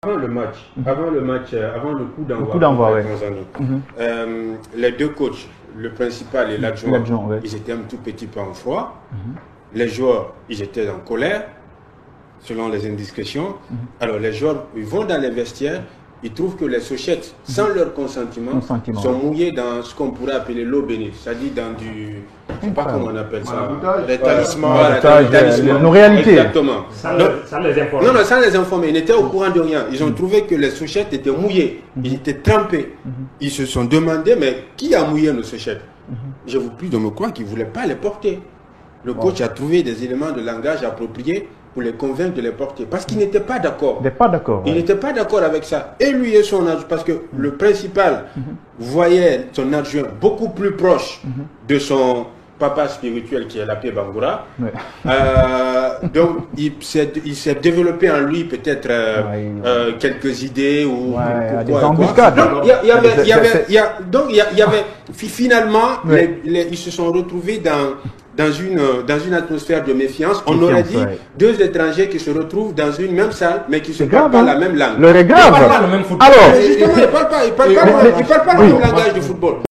Avant le coup d'envoi, ouais. Les deux coachs, le principal et l'adjoint, ouais. ils étaient un tout petit peu en froid. Les joueurs, ils étaient en colère, selon les indiscrétions. Alors les joueurs, ils vont dans les vestiaires, ils trouvent que les Sochettes, sans leur consentement, sont mouillés dans ce qu'on pourrait appeler l'eau bénite, c'est-à-dire dans du... Je ne sais pas comment on appelle ça. Des talismans. Nos réalités. Exactement. Sans les informer. Non, sans les informer. Ils n'étaient au courant de rien. Ils ont trouvé que les Sochettes étaient mouillés. Ils étaient trempés. Ils se sont demandé, mais qui a mouillé nos Sochettes? Je vous prie de me croire qu'ils ne voulaient pas les porter. Le coach a trouvé des éléments de langage appropriés pour les convaincre de les porter. Parce qu'ils n'étaient pas d'accord. Ils n'étaient pas d'accord avec ça. Et lui et son adjoint, parce que le principal voyait son adjoint beaucoup plus proche de son papa spirituel qui est l'abbé Bangoura. Donc il s'est développé en lui peut-être quelques idées ou des embuscades. Donc il y avait finalement ils se sont retrouvés dans une atmosphère de méfiance. On aurait dit deux étrangers qui se retrouvent dans une même salle mais qui se parlent pas la même langue. L'heure est grave. Ils parlent pas le même football. Justement, ils ne parlent pas le même langage du football.